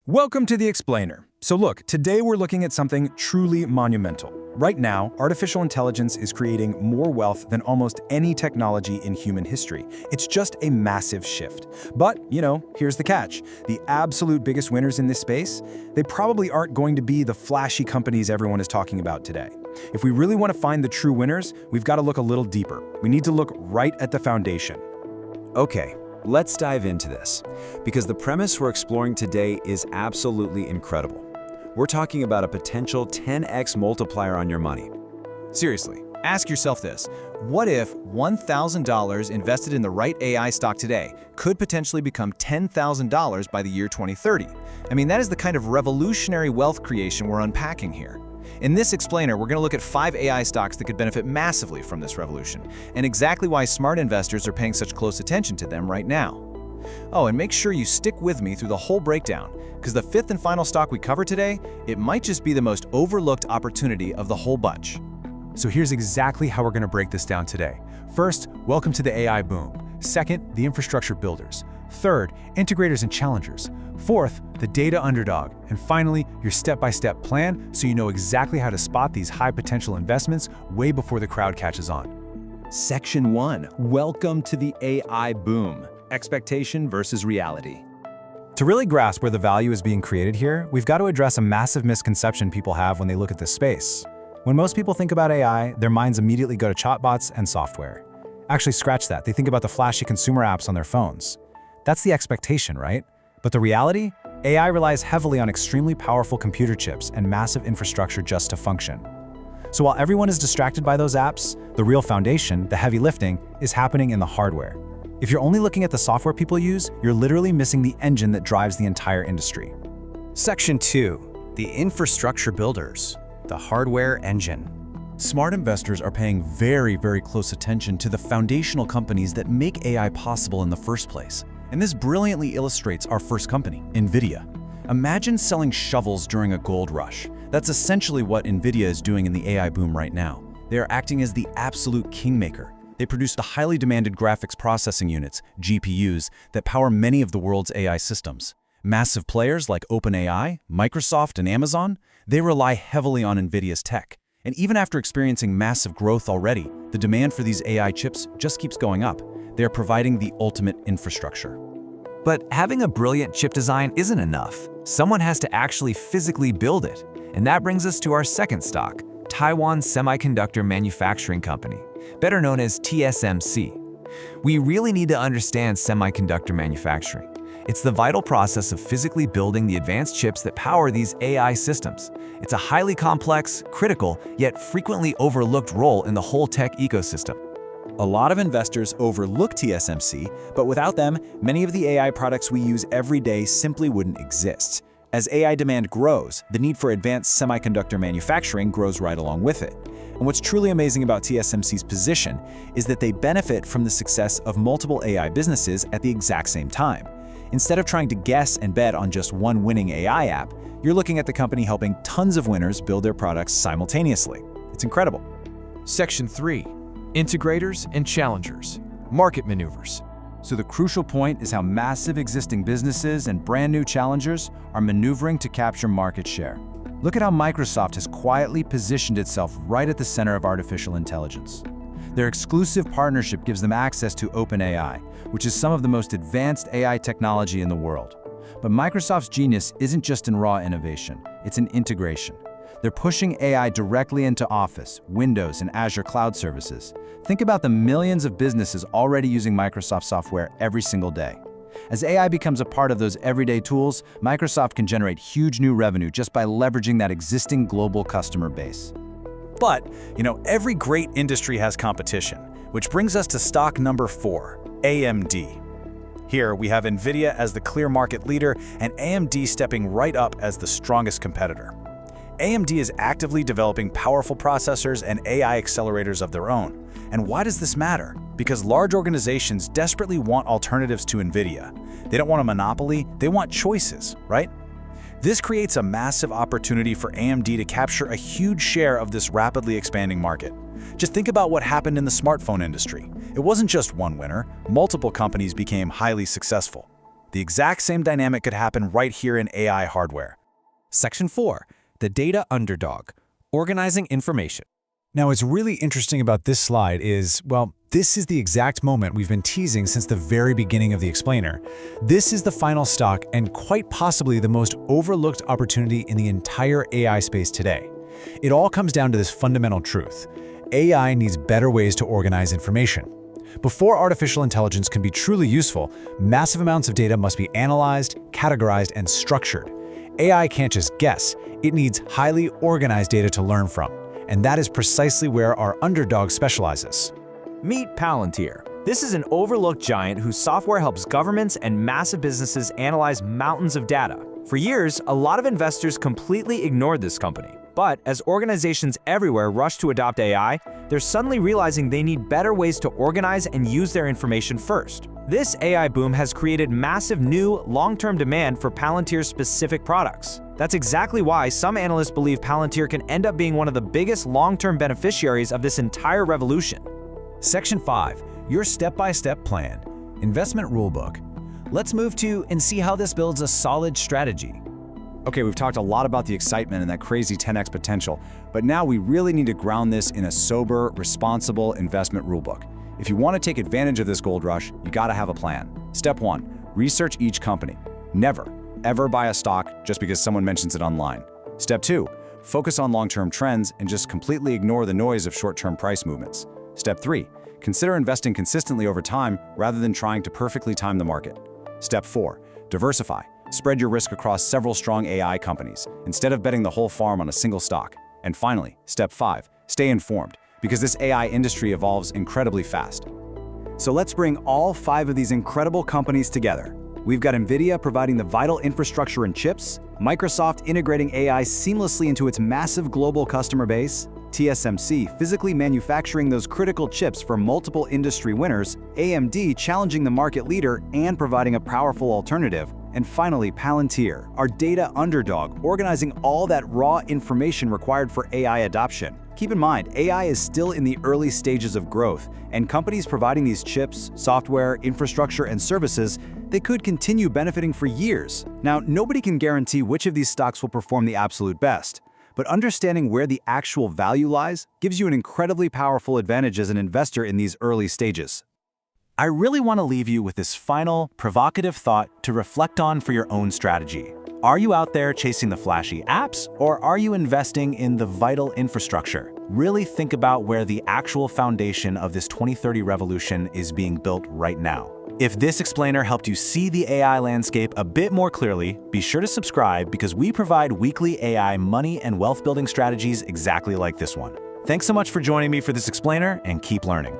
Welcome to The Explainer. So look, today we're looking at something truly monumental. Right now, artificial intelligence is creating more wealth than almost any technology in human history. It's just a massive shift. But, here's the catch. The absolute biggest winners in this space, they probably aren't going to be the flashy companies everyone is talking about today. If we really want to find the true winners, we've got to look a little deeper. We need to look right at the foundation. Okay, let's dive into this, because the premise we're exploring today is absolutely incredible. We're talking about a potential 10x multiplier on your money. Seriously, ask yourself this. What if $1,000 invested in the right AI stock today could potentially become $10,000 by the year 2030? I mean, that is the kind of revolutionary wealth creation we're unpacking here. In this explainer, we're going to look at 5 AI stocks that could benefit massively from this revolution, and exactly why smart investors are paying such close attention to them right now. Oh, and make sure you stick with me through the whole breakdown, because the 5th and final stock we cover today, it might just be the most overlooked opportunity of the whole bunch. So here's exactly how we're going to break this down today. First, welcome to the AI boom. Second, the infrastructure builders. Third, integrators and challengers. Fourth, the data underdog. And finally, your step-by-step plan so you know exactly how to spot these high-potential investments way before the crowd catches on. Section 1. Welcome to the AI boom. Expectation versus reality. To really grasp where the value is being created here, we've got to address a massive misconception people have when they look at this space. When most people think about AI, their minds immediately go to chatbots and software. Actually, scratch that. They think about the flashy consumer apps on their phones. That's the expectation, right? But the reality? AI relies heavily on extremely powerful computer chips and massive infrastructure just to function. So while everyone is distracted by those apps, the real foundation, the heavy lifting, is happening in the hardware. If you're only looking at the software people use, you're literally missing the engine that drives the entire industry. Section 2. The infrastructure builders. The hardware engine. Smart investors are paying very close attention to the foundational companies that make AI possible in the first place. And this brilliantly illustrates our first company, NVIDIA. Imagine selling shovels during a gold rush. That's essentially what NVIDIA is doing in the AI boom right now. They are acting as the absolute kingmaker. They produce the highly demanded graphics processing units, GPUs, that power many of the world's AI systems. Massive players like OpenAI, Microsoft, and Amazon, they rely heavily on NVIDIA's tech. And even after experiencing massive growth already, the demand for these AI chips just keeps going up. They are providing the ultimate infrastructure. But having a brilliant chip design isn't enough. Someone has to actually physically build it. And that brings us to our second stock, Taiwan Semiconductor Manufacturing Company, better known as TSMC. We really need to understand semiconductor manufacturing. It's the vital process of physically building the advanced chips that power these AI systems. It's a highly complex, critical, yet frequently overlooked role in the whole tech ecosystem. A lot of investors overlook TSMC, but without them, many of the AI products we use every day simply wouldn't exist. As AI demand grows, the need for advanced semiconductor manufacturing grows right along with it. And what's truly amazing about TSMC's position is that they benefit from the success of multiple AI businesses at the exact same time. Instead of trying to guess and bet on just one winning AI app, you're looking at the company helping tons of winners build their products simultaneously. It's incredible. Section 3. Integrators and challengers. Market maneuvers. So the crucial point is how massive existing businesses and brand new challengers are maneuvering to capture market share. Look at how Microsoft has quietly positioned itself right at the center of artificial intelligence. Their exclusive partnership gives them access to OpenAI, which is some of the most advanced AI technology in the world. But Microsoft's genius isn't just in raw innovation, it's in integration. They're pushing AI directly into Office, Windows, and Azure cloud services. Think about the millions of businesses already using Microsoft software every single day. As AI becomes a part of those everyday tools, Microsoft can generate huge new revenue just by leveraging that existing global customer base. But, every great industry has competition, which brings us to stock number 4, AMD. Here we have NVIDIA as the clear market leader and AMD stepping right up as the strongest competitor. AMD is actively developing powerful processors and AI accelerators of their own. And why does this matter? Because large organizations desperately want alternatives to NVIDIA. They don't want a monopoly, they want choices, right? This creates a massive opportunity for AMD to capture a huge share of this rapidly expanding market. Just think about what happened in the smartphone industry. It wasn't just one winner, multiple companies became highly successful. The exact same dynamic could happen right here in AI hardware. Section 4. The data underdog. Organizing information. Now, what's really interesting about this slide is, well, this is the exact moment we've been teasing since the very beginning of the explainer. This is the final stock and quite possibly the most overlooked opportunity in the entire AI space today. It all comes down to this fundamental truth. AI needs better ways to organize information. Before artificial intelligence can be truly useful, massive amounts of data must be analyzed, categorized, and structured. AI can't just guess, it needs highly organized data to learn from. And that is precisely where our underdog specializes. Meet Palantir. This is an overlooked giant whose software helps governments and massive businesses analyze mountains of data. For years, a lot of investors completely ignored this company. But as organizations everywhere rush to adopt AI, they're suddenly realizing they need better ways to organize and use their information first. This AI boom has created massive new, long-term demand for Palantir's specific products. That's exactly why some analysts believe Palantir can end up being one of the biggest long-term beneficiaries of this entire revolution. Section 5. Your step-by-step plan. Investment Rulebook. Let's move to and see how this builds a solid strategy. Okay, we've talked a lot about the excitement and that crazy 10x potential, but now we really need to ground this in a sober, responsible investment rulebook. If you want to take advantage of this gold rush, you gotta have a plan. Step 1, research each company. Never, ever buy a stock just because someone mentions it online. Step 2, focus on long-term trends and just completely ignore the noise of short-term price movements. Step 3, consider investing consistently over time rather than trying to perfectly time the market. Step 4, diversify. Spread your risk across several strong AI companies, instead of betting the whole farm on a single stock. And finally, Step 5, stay informed, because this AI industry evolves incredibly fast. So let's bring all 5 of these incredible companies together. We've got NVIDIA providing the vital infrastructure and chips, Microsoft integrating AI seamlessly into its massive global customer base, TSMC physically manufacturing those critical chips for multiple industry winners, AMD challenging the market leader and providing a powerful alternative, and finally Palantir, our data underdog, organizing all that raw information required for AI adoption. Keep in mind, AI is still in the early stages of growth, and companies providing these chips, software, infrastructure, and services, they could continue benefiting for years. Now, nobody can guarantee which of these stocks will perform the absolute best, but understanding where the actual value lies gives you an incredibly powerful advantage as an investor in these early stages. I really want to leave you with this final, provocative thought to reflect on for your own strategy. Are you out there chasing the flashy apps, or are you investing in the vital infrastructure? Really think about where the actual foundation of this 2030 revolution is being built right now. If this explainer helped you see the AI landscape a bit more clearly, be sure to subscribe because we provide weekly AI money and wealth building strategies exactly like this one. Thanks so much for joining me for this explainer, and keep learning.